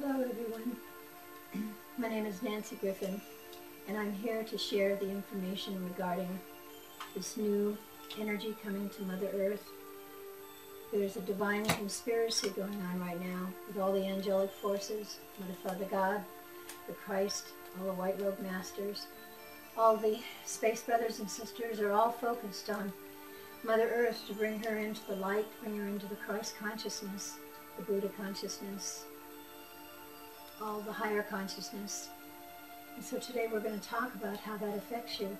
Hello everyone, my name is Nancy Griffin and I'm here to share the information regarding this new energy coming to Mother Earth. There's a divine conspiracy going on right now with all the angelic forces, Mother Father God, the Christ, all the White Robe Masters, all the Space Brothers and Sisters are all focused on Mother Earth to bring her into the light, bring her into the Christ consciousness, the Buddha consciousness, all the higher consciousness. And so today we're going to talk about how that affects you.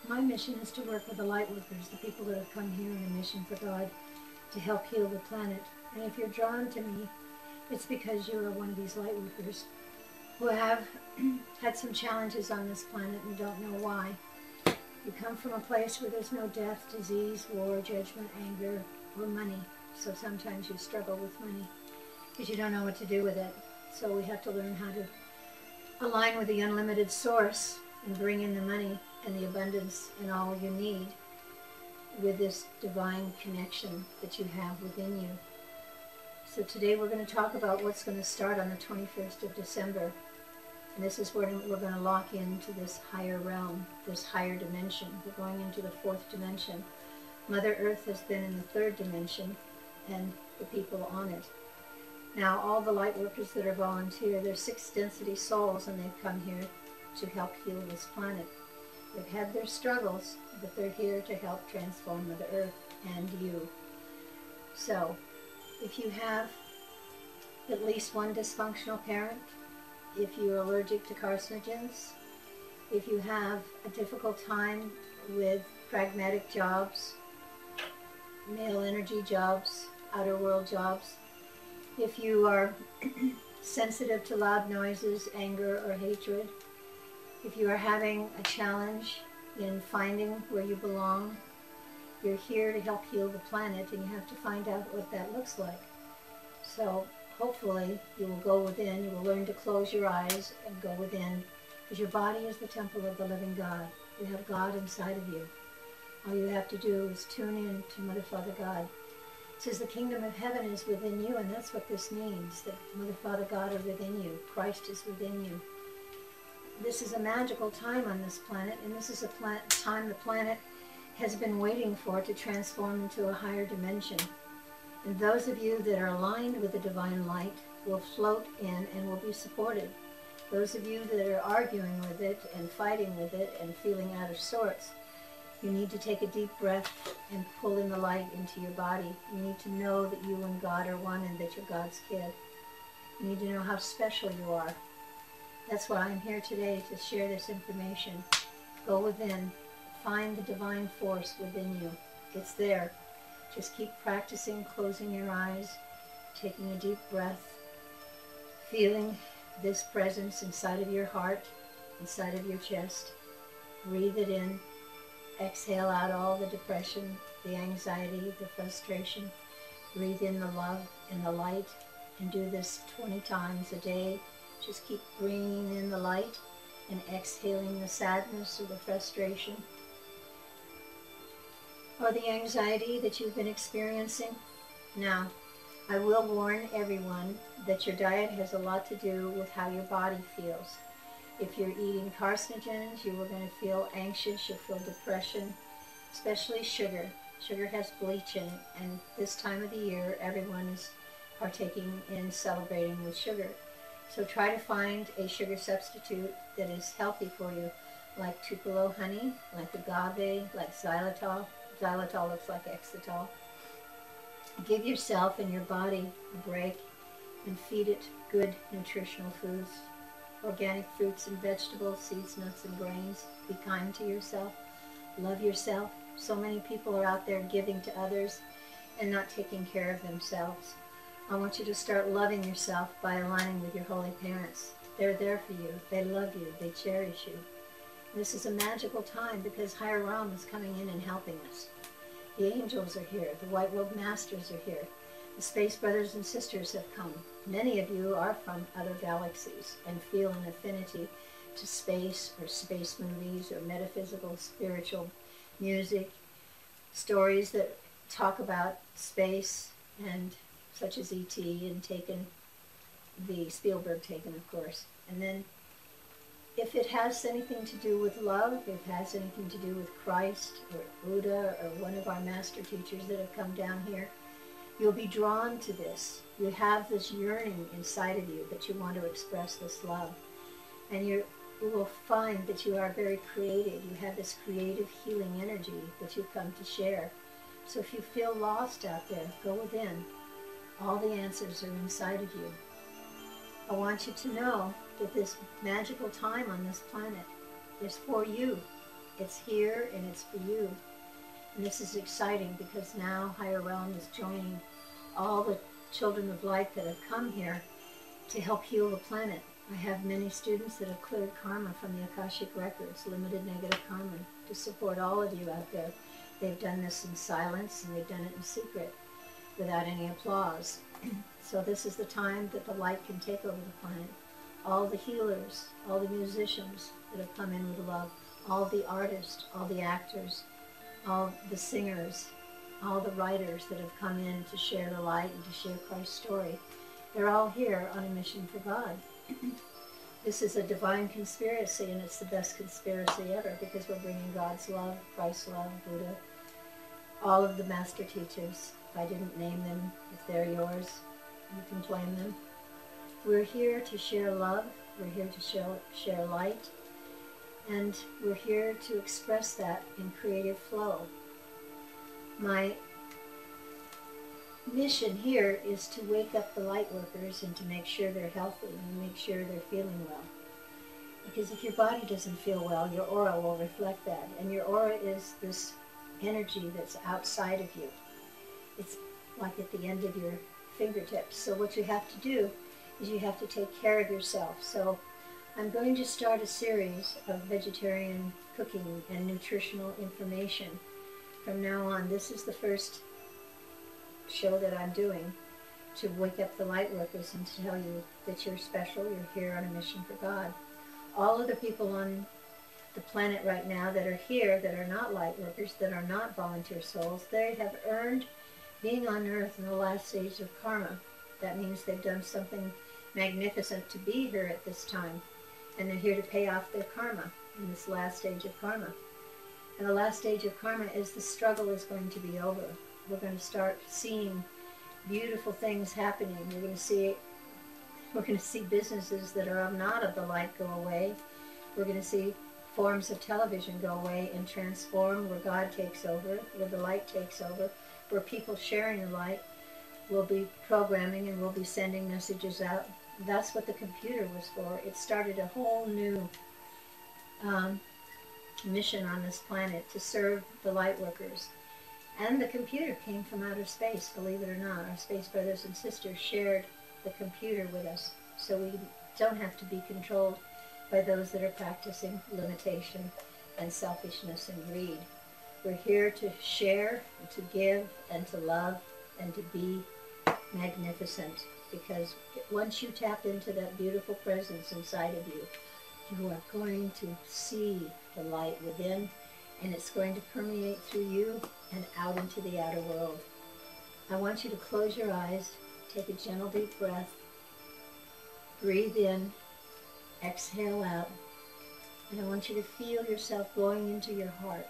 My mission is to work with the light workers, the people that have come here on a mission for God to help heal the planet. And if you're drawn to me, it's because you are one of these light workers who have had some challenges on this planet and don't know why. You come from a place where there's no death, disease, war, judgment, anger, or money. So sometimes you struggle with money because you don't know what to do with it. So we have to learn how to align with the unlimited source and bring in the money and the abundance and all you need with this divine connection that you have within you. So today we're going to talk about what's going to start on the 21st of December. And this is where we're going to lock into this higher realm, this higher dimension. We're going into the fourth dimension. Mother Earth has been in the third dimension and the people on it. Now, all the light workers that are volunteer, they're 6 density souls, and they've come here to help heal this planet. They've had their struggles, but they're here to help transform Mother Earth and you. So, if you have at least one dysfunctional parent, if you're allergic to carcinogens, if you have a difficult time with pragmatic jobs, male energy jobs, outer world jobs, if you are sensitive to loud noises, anger, or hatred, if you are having a challenge in finding where you belong, you're here to help heal the planet, and you have to find out what that looks like. So hopefully you will go within, you will learn to close your eyes and go within, because your body is the temple of the living God. You have God inside of you. All you have to do is tune in to Mother Father God. It says the kingdom of heaven is within you, and that's what this means, that Mother Father God are within you. Christ is within you. This is a magical time on this planet, and this is a time the planet has been waiting for to transform into a higher dimension. And those of you that are aligned with the divine light will float in and will be supported. Those of you that are arguing with it and fighting with it and feeling out of sorts, you need to take a deep breath and pull in the light into your body. You need to know that you and God are one and that you're God's kid. You need to know how special you are. That's why I'm here today, to share this information. Go within. Find the divine force within you. It's there. Just keep practicing closing your eyes, taking a deep breath, feeling this presence inside of your heart, inside of your chest. Breathe it in. Exhale out all the depression, the anxiety, the frustration. Breathe in the love and the light, and do this 20 times a day. Just keep bringing in the light and exhaling the sadness or the frustration or the anxiety that you've been experiencing. Now, I will warn everyone that your diet has a lot to do with how your body feels. If you're eating carcinogens, you are going to feel anxious, you'll feel depression, especially sugar. Sugar has bleach in it, and this time of the year, everyone is partaking in celebrating with sugar. So try to find a sugar substitute that is healthy for you, like Tupelo honey, like agave, like xylitol. Xylitol looks like Exitol. Give yourself and your body a break and feed it good nutritional foods. Organic fruits and vegetables, seeds, nuts, and grains. Be kind to yourself. Love yourself. So many people are out there giving to others and not taking care of themselves. I want you to start loving yourself by aligning with your holy parents. They're there for you. They love you. They cherish you. This is a magical time because higher realm is coming in and helping us. The angels are here. The White Robe Masters are here. The Space Brothers and Sisters have come. Many of you are from other galaxies and feel an affinity to space or space movies or metaphysical, spiritual music, stories that talk about space and such as E.T. and Taken. the Spielberg taken, of course. And then if it has anything to do with love, if it has anything to do with Christ or Buddha or one of our master teachers that have come down here, you'll be drawn to this. You have this yearning inside of you that you want to express this love. And you will find that you are very creative. You have this creative healing energy that you've come to share. So if you feel lost out there, go within. All the answers are inside of you. I want you to know that this magical time on this planet is for you. It's here and it's for you. And this is exciting because now Higher Realm is joining all the children of light that have come here to help heal the planet. I have many students that have cleared karma from the Akashic Records, limited negative karma, to support all of you out there. They've done this in silence and they've done it in secret without any applause. So this is the time that the light can take over the planet. All the healers, all the musicians that have come in with love, all the artists, all the actors, all the singers, all the writers that have come in to share the light and to share Christ's story. They're all here on a mission for God. This is a divine conspiracy, and it's the best conspiracy ever because we're bringing God's love, Christ's love, Buddha, all of the master teachers. If I didn't name them, if they're yours, you can claim them. We're here to share love. We're here to share light. And we're here to express that in creative flow. My mission here is to wake up the light workers and to make sure they're healthy and make sure they're feeling well. Because if your body doesn't feel well, your aura will reflect that. And your aura is this energy that's outside of you. It's like at the end of your fingertips. So what you have to do is you have to take care of yourself. So I'm going to start a series of vegetarian cooking and nutritional information. From now on, this is the first show that I'm doing to wake up the light workers and to tell you that you're special, you're here on a mission for God. All of the people on the planet right now that are here, that are not light workers, that are not volunteer souls, they have earned being on earth in the last stage of karma. That means they've done something magnificent to be here at this time. And they're here to pay off their karma in this last stage of karma. And the last stage of karma is the struggle is going to be over. We're going to start seeing beautiful things happening. We're going to see businesses that are not of the light go away. We're going to see forms of television go away and transform, where God takes over, where the light takes over, where people sharing the light will be programming and will be sending messages out. That's what the computer was for. It started a whole new mission on this planet to serve the light workers. And the computer came from outer space, believe it or not. Our space brothers and sisters shared the computer with us, so we don't have to be controlled by those that are practicing limitation and selfishness and greed. We're here to share, and to give, and to love, and to be magnificent. Because once you tap into that beautiful presence inside of you, you are going to see the light within, and it's going to permeate through you and out into the outer world. I want you to close your eyes, take a gentle deep breath, breathe in, exhale out, and I want you to feel yourself going into your heart.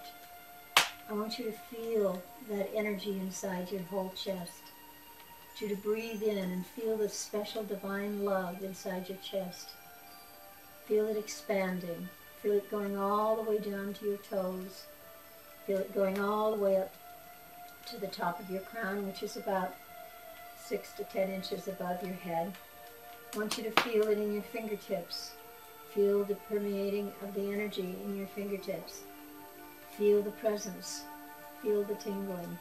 I want you to feel that energy inside your whole chest. I want you to breathe in and feel the special divine love inside your chest. Feel it expanding. Feel it going all the way down to your toes. Feel it going all the way up to the top of your crown, which is about 6 to 10 inches above your head. I want you to feel it in your fingertips. Feel the permeating of the energy in your fingertips. Feel the presence. Feel the tingling.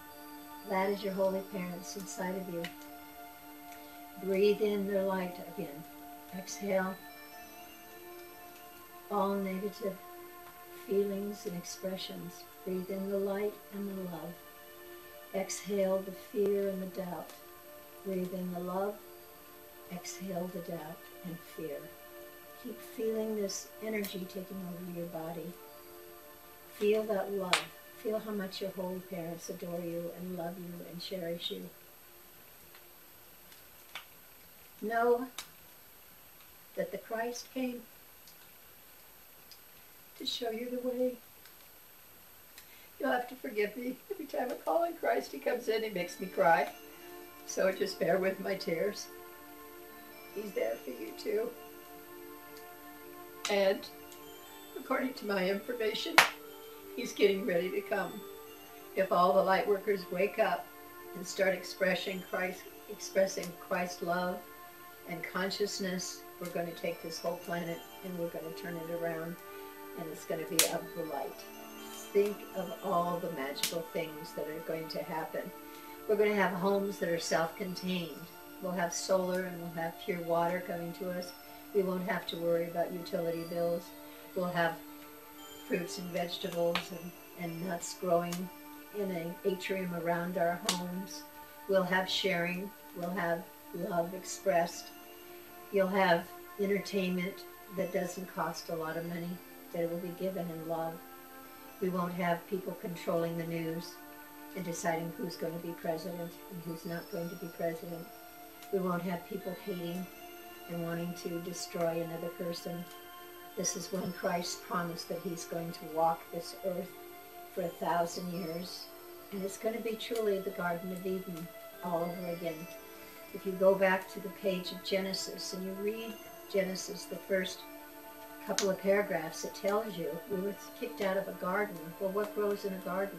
That is your holy parents inside of you. Breathe in their light again. Exhale all negative feelings and expressions. Breathe in the light and the love. Exhale the fear and the doubt. Breathe in the love. Exhale the doubt and fear. Keep feeling this energy taking over your body. Feel that love. Feel how much your holy parents adore you and love you and cherish you. Know that the Christ came to show you the way. You'll have to forgive me. Every time I call on Christ, he comes in, he makes me cry. So just bear with my tears. He's there for you too. And according to my information, he's getting ready to come. If all the light workers wake up and start expressing Christ's love and consciousness, we're going to take this whole planet and we're going to turn it around, and it's going to be of the light. Think of all the magical things that are going to happen. We're going to have homes that are self-contained. We'll have solar and we'll have pure water coming to us. We won't have to worry about utility bills. We'll have fruits and vegetables and nuts growing in an atrium around our homes. We'll have sharing. We'll have love expressed. You'll have entertainment that doesn't cost a lot of money, that it will be given in love. We won't have people controlling the news and deciding who's going to be president and who's not going to be president. We won't have people hating and wanting to destroy another person. This is when Christ promised that he's going to walk this earth for 1,000 years. And it's going to be truly the Garden of Eden all over again. If you go back to the page of Genesis and you read Genesis, the first couple of paragraphs, it tells you we were kicked out of a garden. Well, what grows in a garden?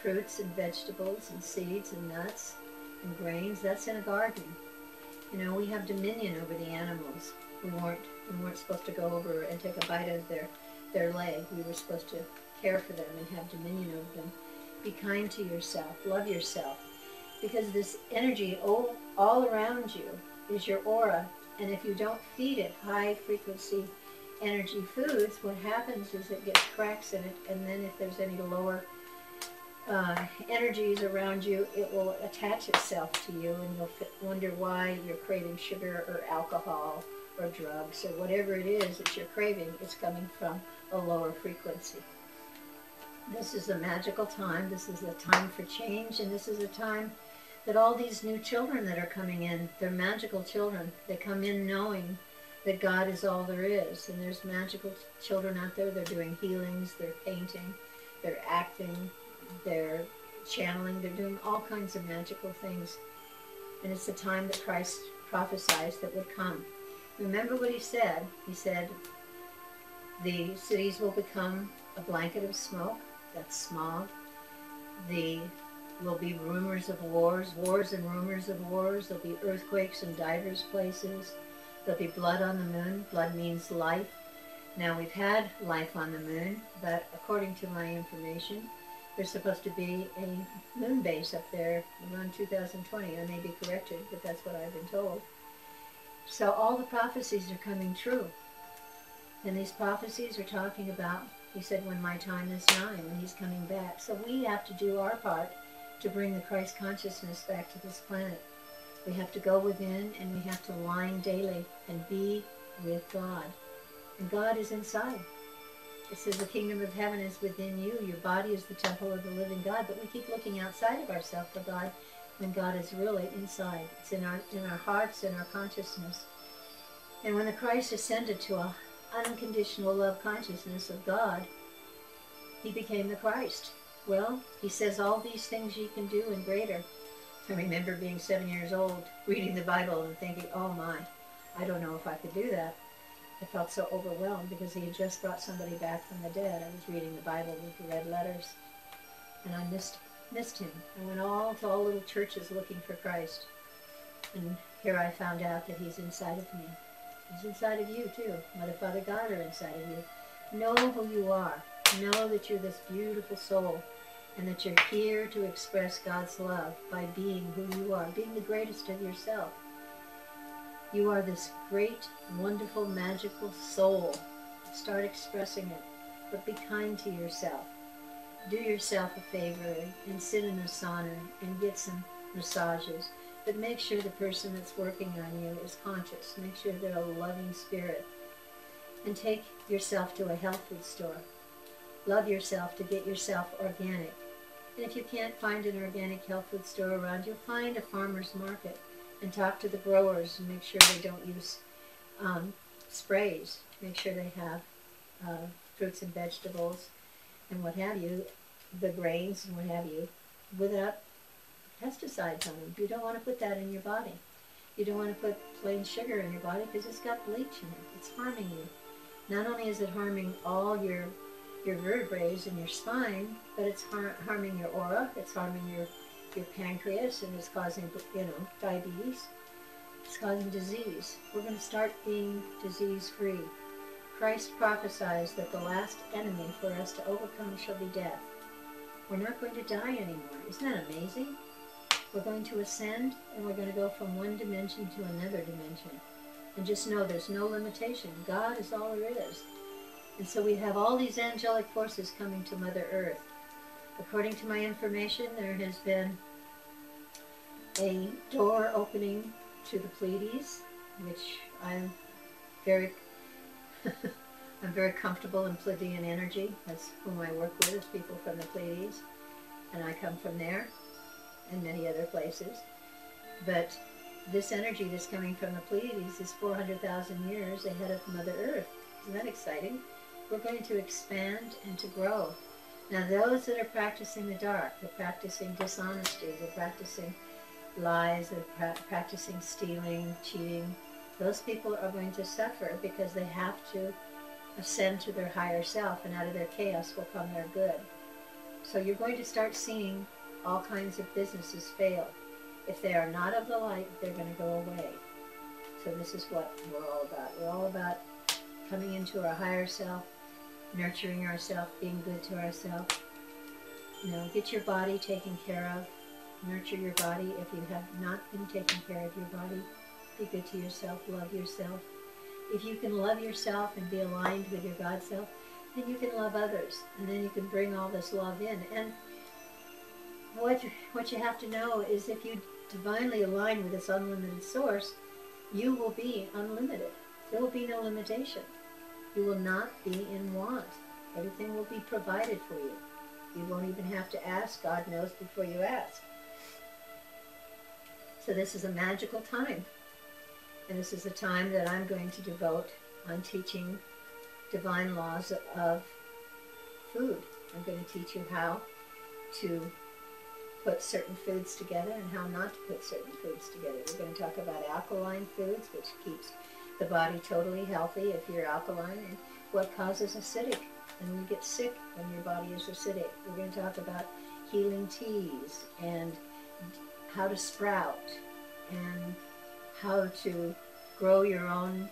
Fruits and vegetables and seeds and nuts and grains. That's in a garden. You know, we have dominion over the animals. We weren't supposed to go over and take a bite of their leg. We were supposed to care for them and have dominion over them. Be kind to yourself. Love yourself. Because this energy all around you is your aura. And if you don't feed it high frequency energy foods, what happens is it gets cracks in it, and then if there's any lower energies around you, it will attach itself to you, and you'll wonder why you're craving sugar or alcohol or drugs or whatever it is that you're craving. It's coming from a lower frequency. This is a magical time. This is a time for change, and this is a time that all these new children that are coming in, they're magical children. They come in knowing that God is all there is. And there's magical children out there. They're doing healings, they're painting, they're acting, they're channeling, they're doing all kinds of magical things. And it's the time that Christ prophesied that would come. Remember what he said. He said, the cities will become a blanket of smoke. That's smog. Will be rumors of wars and rumors of wars. There'll be earthquakes in divers places. There'll be blood on the moon. Blood means life. Now, we've had life on the moon, but according to my information, there's supposed to be a moon base up there around 2020. I may be corrected, but that's what I've been told. So all the prophecies are coming true. And these prophecies are talking about, he said, when my time is nigh, when he's coming back. So we have to do our part to bring the Christ consciousness back to this planet. We have to go within, and we have to line daily and be with God. And God is inside. It says the kingdom of heaven is within you. Your body is the temple of the living God. But we keep looking outside of ourselves for God when God is really inside. It's in our hearts, in our consciousness. And when the Christ ascended to an unconditional love consciousness of God, he became the Christ. Well, he says all these things you can do and greater. I remember being 7 years old, reading the Bible and thinking, oh my, I don't know if I could do that. I felt so overwhelmed because he had just brought somebody back from the dead. I was reading the Bible with the red letters, and I missed him. I went to all little churches looking for Christ. And here I found out that he's inside of me. He's inside of you too. Mother, Father, God are inside of you. Know who you are. Know that you're this beautiful soul, and that you're here to express God's love by being who you are, being the greatest of yourself. You are this great, wonderful, magical soul. Start expressing it, but be kind to yourself. Do yourself a favor and sit in a sauna and get some massages, but make sure the person that's working on you is conscious. Make sure they're a loving spirit. And take yourself to a health food store. Love yourself to get yourself organic. And if you can't find an organic health food store around you, find a farmer's market and talk to the growers and make sure they don't use sprays to make sure they have fruits and vegetables and what have you, the grains and what have you, without pesticides on them. You don't want to put that in your body. You don't want to put plain sugar in your body because it's got bleach in it. It's harming you. Not only is it harming all your vertebrae and your spine, but it's harming your aura, it's harming your pancreas, and it's causing, diabetes. It's causing disease. We're going to start being disease-free. Christ prophesies that the last enemy for us to overcome shall be death. We're not going to die anymore. Isn't that amazing? We're going to ascend, and we're going to go from one dimension to another dimension. And just know there's no limitation. God is all there is. And so we have all these angelic forces coming to Mother Earth. According to my information, there has been a door opening to the Pleiades, which I'm very I'm very comfortable in Pleiadian energy. That's whom I work with, is people from the Pleiades. And I come from there and many other places. But this energy that's coming from the Pleiades is 400,000 years ahead of Mother Earth. Isn't that exciting? We're going to expand and to grow. Now those that are practicing the dark, they're practicing dishonesty, they're practicing lies, they're practicing stealing, cheating, those people are going to suffer because they have to ascend to their higher self, and out of their chaos will come their good. So you're going to start seeing all kinds of businesses fail. If they are not of the light, they're going to go away. So this is what we're all about. We're all about coming into our higher self, nurturing ourselves, being good to ourselves. Get your body taken care of. Nurture your body. If you have not been taking care of your body, be good to yourself, love yourself. If you can love yourself and be aligned with your God self, then you can love others, and then you can bring all this love in. And what you have to know is if you divinely align with this unlimited source, you will be unlimited. There will be no limitation. You will not be in want. Everything will be provided for you. You won't even have to ask. God knows before you ask. So this is a magical time. And this is a time that I'm going to devote on teaching divine laws of food. I'm going to teach you how to put certain foods together and how not to put certain foods together. We're going to talk about alkaline foods, which keeps the body totally healthy if you're alkaline, and what causes acidic. And you get sick when your body is acidic. We're going to talk about healing teas and how to sprout and how to grow your own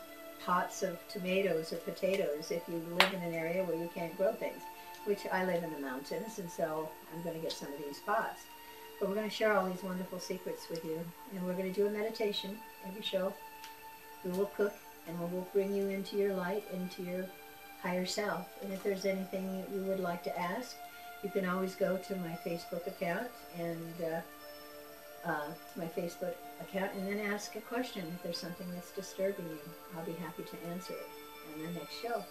pots of tomatoes or potatoes if you live in an area where you can't grow things, which I live in the mountains, and so I'm going to get some of these pots. But we're going to share all these wonderful secrets with you, and we're going to do a meditation every show. We will cook, and we will bring you into your light, into your higher self. And if there's anything that you would like to ask, you can always go to my Facebook account and then ask a question if there's something that's disturbing you. I'll be happy to answer it on the next show.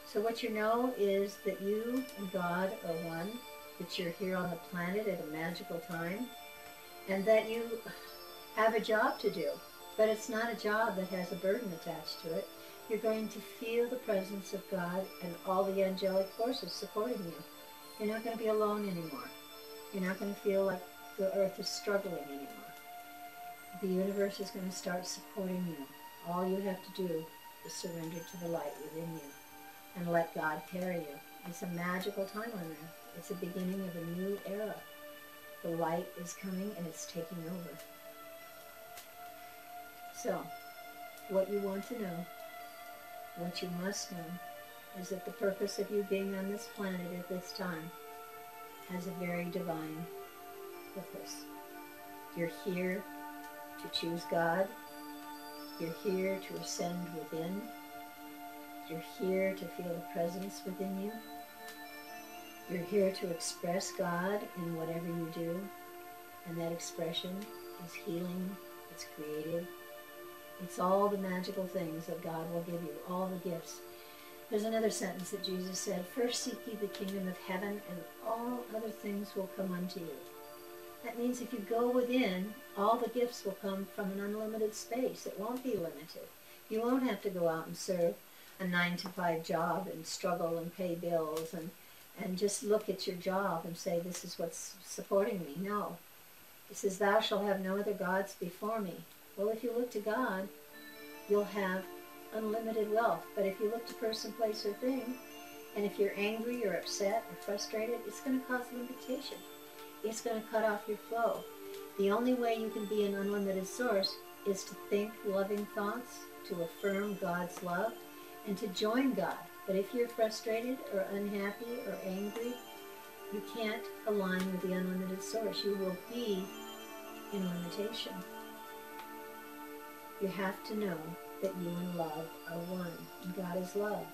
So what you know is that you and God are one, that you're here on the planet at a magical time, and that you have a job to do. But it's not a job that has a burden attached to it. You're going to feel the presence of God and all the angelic forces supporting you. You're not going to be alone anymore. You're not going to feel like the earth is struggling anymore. The universe is going to start supporting you. All you have to do is surrender to the light within you and let God carry you. It's a magical time on earth. It's the beginning of a new era. The light is coming and it's taking over. So, what you want to know, what you must know, is that the purpose of you being on this planet at this time has a very divine purpose. You're here to choose God. You're here to ascend within. You're here to feel the presence within you. You're here to express God in whatever you do. And that expression is healing, it's creative. It's all the magical things that God will give you, all the gifts. There's another sentence that Jesus said, "First seek ye the kingdom of heaven, and all other things will come unto you." That means if you go within, all the gifts will come from an unlimited space. It won't be limited. You won't have to go out and serve a 9-to-5 job and struggle and pay bills and just look at your job and say, this is what's supporting me. No. It says, thou shalt have no other gods before me. Well, if you look to God, you'll have unlimited wealth. But if you look to person, place, or thing, and if you're angry or upset or frustrated, it's going to cause limitation. It's going to cut off your flow. The only way you can be an unlimited source is to think loving thoughts, to affirm God's love, and to join God. But if you're frustrated or unhappy or angry, you can't align with the unlimited source. You will be in limitation. You have to know that you and love are one, and God is love.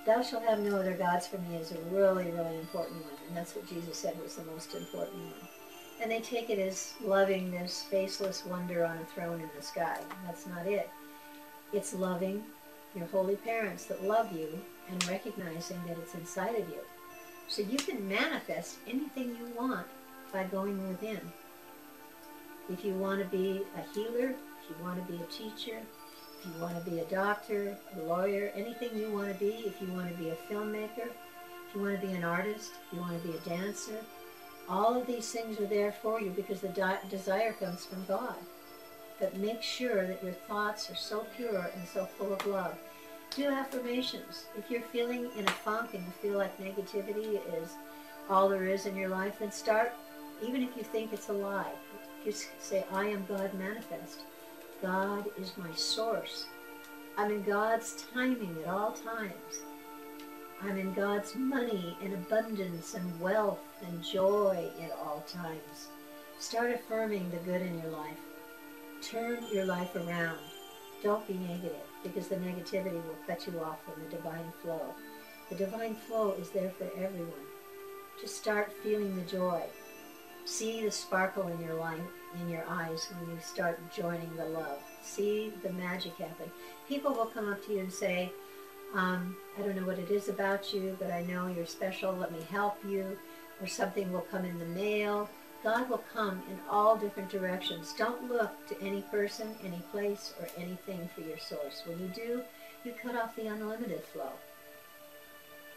Thou shalt have no other gods for me is a really, really important one, and that's what Jesus said was the most important one. And they take it as loving this faceless wonder on a throne in the sky. That's not it. It's loving your holy parents that love you and recognizing that it's inside of you. So you can manifest anything you want by going within. If you want to be a healer, if you want to be a teacher, if you want to be a doctor, a lawyer, anything you want to be, if you want to be a filmmaker, if you want to be an artist, if you want to be a dancer, all of these things are there for you because the desire comes from God. But make sure that your thoughts are so pure and so full of love. Do affirmations. If you're feeling in a funk and you feel like negativity is all there is in your life, then start, even if you think it's a lie, just say, I am God manifest. God is my source. I'm in God's timing at all times. I'm in God's money and abundance and wealth and joy at all times. Start affirming the good in your life. Turn your life around. Don't be negative, because the negativity will cut you off from the divine flow. The divine flow is there for everyone. Just start feeling the joy. See the sparkle in your life, in your eyes when you start joining the love. See the magic happen. People will come up to you and say, I don't know what it is about you, but I know you're special. Let me help you. Or something will come in the mail. God will come in all different directions. Don't look to any person, any place, or anything for your source. When you do, you cut off the unlimited flow.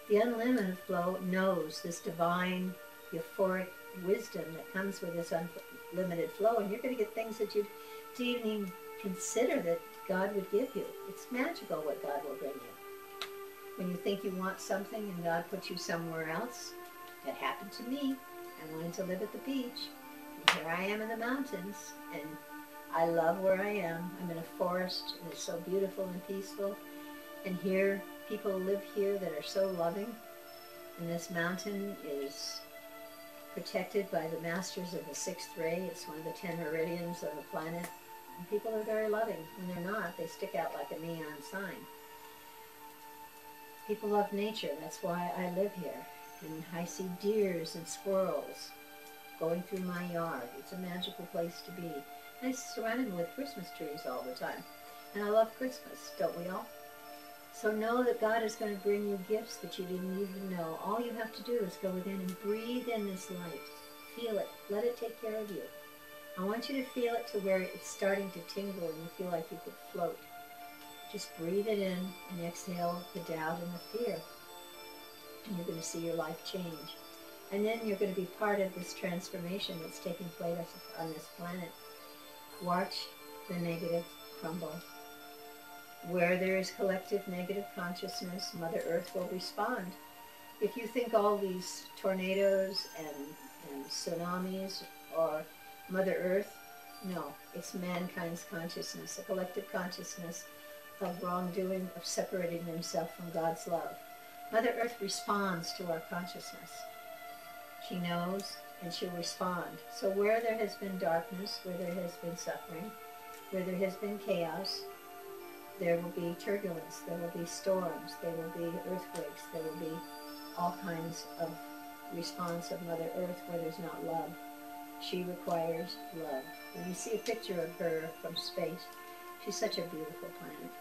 The unlimited flow knows this divine, euphoric wisdom that comes with this unlimited flow, and you're going to get things that you didn't even consider that God would give you. It's magical what God will bring you. When you think you want something and God puts you somewhere else, that happened to me. I wanted to live at the beach, and here I am in the mountains, and I love where I am. I'm in a forest, and it's so beautiful and peaceful, and here, people live here that are so loving, and this mountain is protected by the masters of the sixth ray. It's one of the 10 meridians of the planet, and people are very loving. When they're not, they stick out like a neon sign. People love nature. That's why I live here. And I see deers and squirrels going through my yard. It's a magical place to be. And I'm surrounded with Christmas trees all the time. And I love Christmas, don't we all? So know that God is going to bring you gifts that you didn't even know. All you have to do is go within and breathe in this light. Feel it. Let it take care of you. I want you to feel it to where it's starting to tingle and you feel like you could float. Just breathe it in and exhale the doubt and the fear. And you're going to see your life change. And then you're going to be part of this transformation that's taking place on this planet. Watch the negative crumble. Where there is collective negative consciousness, Mother Earth will respond. If you think all these tornadoes and tsunamis are Mother Earth, no, it's mankind's consciousness, a collective consciousness of wrongdoing, of separating themselves from God's love. Mother Earth responds to our consciousness. She knows and she'll respond. So where there has been darkness, where there has been suffering, where there has been chaos, there will be turbulence, there will be storms, there will be earthquakes, there will be all kinds of response of Mother Earth where there's not love. She requires love. When you see a picture of her from space, she's such a beautiful planet.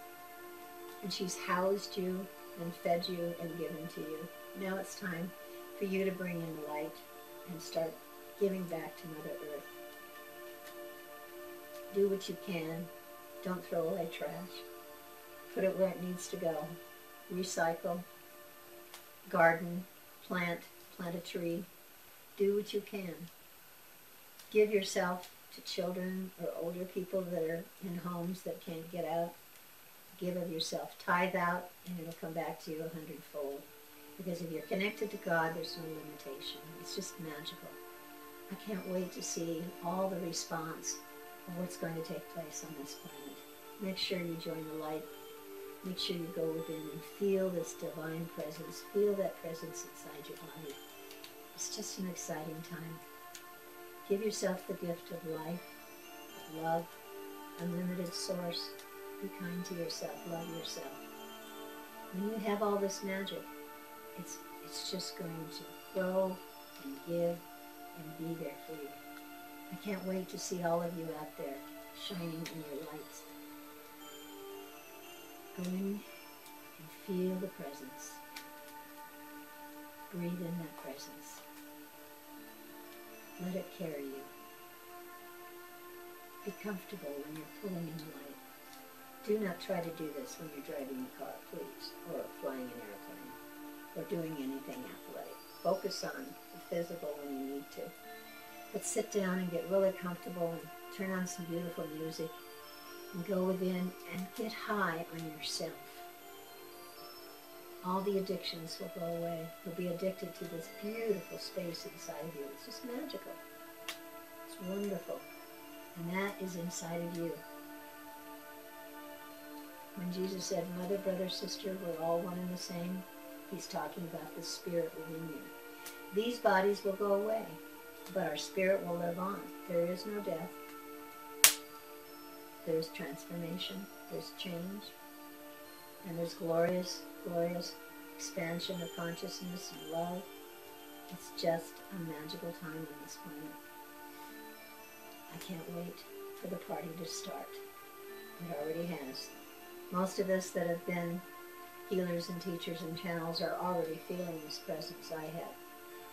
And she's housed you and fed you and given to you. Now it's time for you to bring in the light and start giving back to Mother Earth. Do what you can Don't throw away trash. Put it where it needs to go. Recycle. Garden. Plant a tree. Do what you can. Give yourself to children or older people that are in homes that can't get out. Give of yourself. Tithe out, and it'll come back to you 100-fold. Because if you're connected to God, there's no limitation. It's just magical. I can't wait to see all the response of what's going to take place on this planet. Make sure you join the light. Make sure you go within and feel this divine presence. Feel that presence inside your body. It's just an exciting time. Give yourself the gift of life, of love, unlimited source. Be kind to yourself. Love yourself. When you have all this magic, it's just going to grow and give and be there for you. I can't wait to see all of you out there shining in your lights. Go in and feel the presence. Breathe in that presence. Let it carry you. Be comfortable when you're pulling in the light. Do not try to do this when you're driving a car, please, or flying an airplane, or doing anything athletic. Focus on the physical when you need to. But sit down and get really comfortable and turn on some beautiful music and go within and get high on yourself. All the addictions will go away. You'll be addicted to this beautiful space inside of you. It's just magical. It's wonderful. And that is inside of you. When Jesus said, mother, brother, sister, we're all one and the same, he's talking about the spirit within you. These bodies will go away, but our spirit will live on. There is no death. There's transformation. There's change. And there's glorious, glorious expansion of consciousness and love. It's just a magical time on this planet. I can't wait for the party to start. It already has. Most of us that have been healers and teachers and channels are already feeling this presence. I have.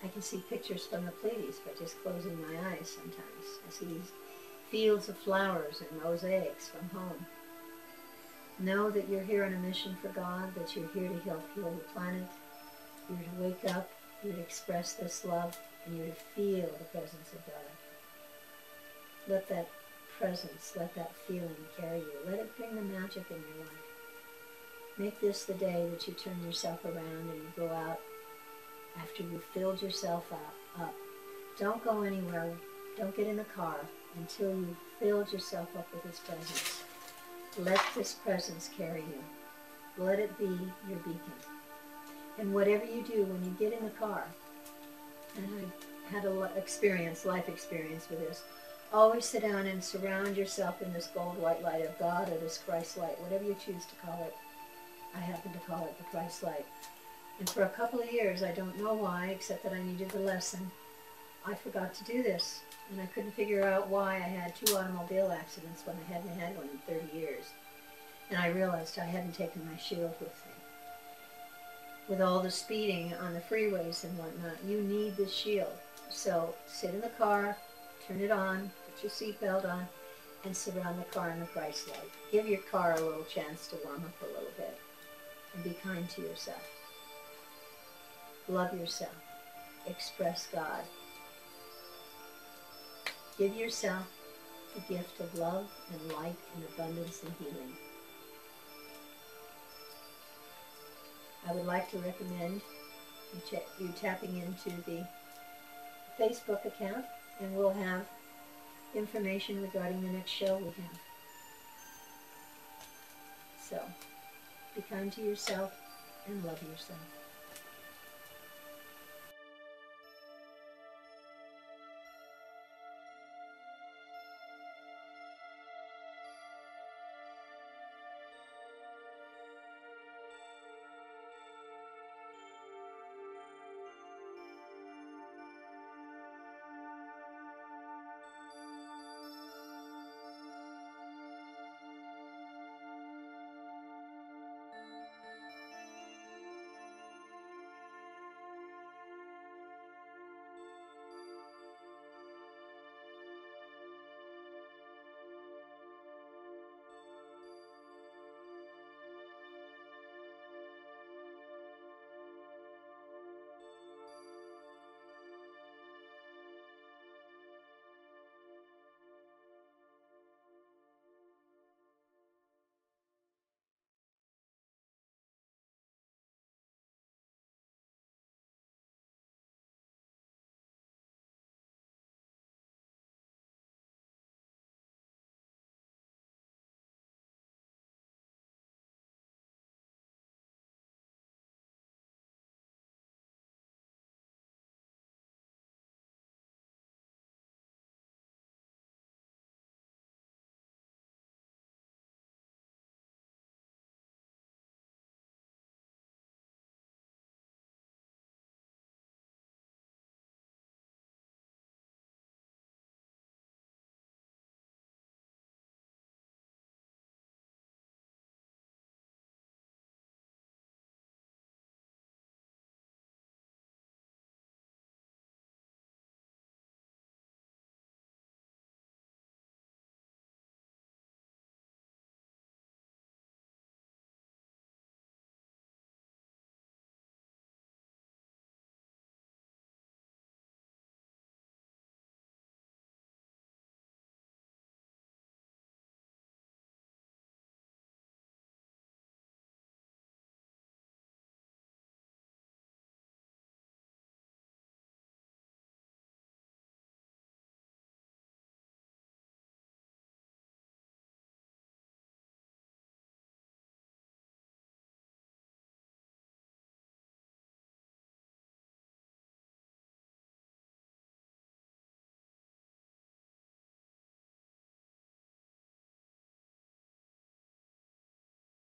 I can see pictures from the Pleiades by just closing my eyes sometimes. I see these fields of flowers and mosaics from home. Know that you're here on a mission for God, that you're here to help heal the planet. You're to wake up, you're to express this love, and you're to feel the presence of God. Let that presence, let that feeling carry you. Let it bring the magic in your life. Make this the day that you turn yourself around and you go out after you've filled yourself up. Don't go anywhere. Don't get in the car until you've filled yourself up with His presence. Let this presence carry you. Let it be your beacon. And whatever you do when you get in the car, and I had a life experience with this, always sit down and surround yourself in this gold white light of God or this Christ light, whatever you choose to call it. I happen to call it the Christ light. And for a couple of years, I don't know why, except that I needed the lesson, I forgot to do this. And I couldn't figure out why I had 2 automobile accidents when I hadn't had one in 30 years. And I realized I hadn't taken my shield with me. With all the speeding on the freeways and whatnot, you need this shield. So sit in the car, turn it on, put your seatbelt on, and surround the car in the Christ light. Give your car a little chance to warm up a little bit. And be kind to yourself. Love yourself. Express God. Give yourself the gift of love and light and abundance and healing. I would like to recommend you tapping into the Facebook account, and we'll have information regarding the next show we have. So, be kind to yourself and love yourself.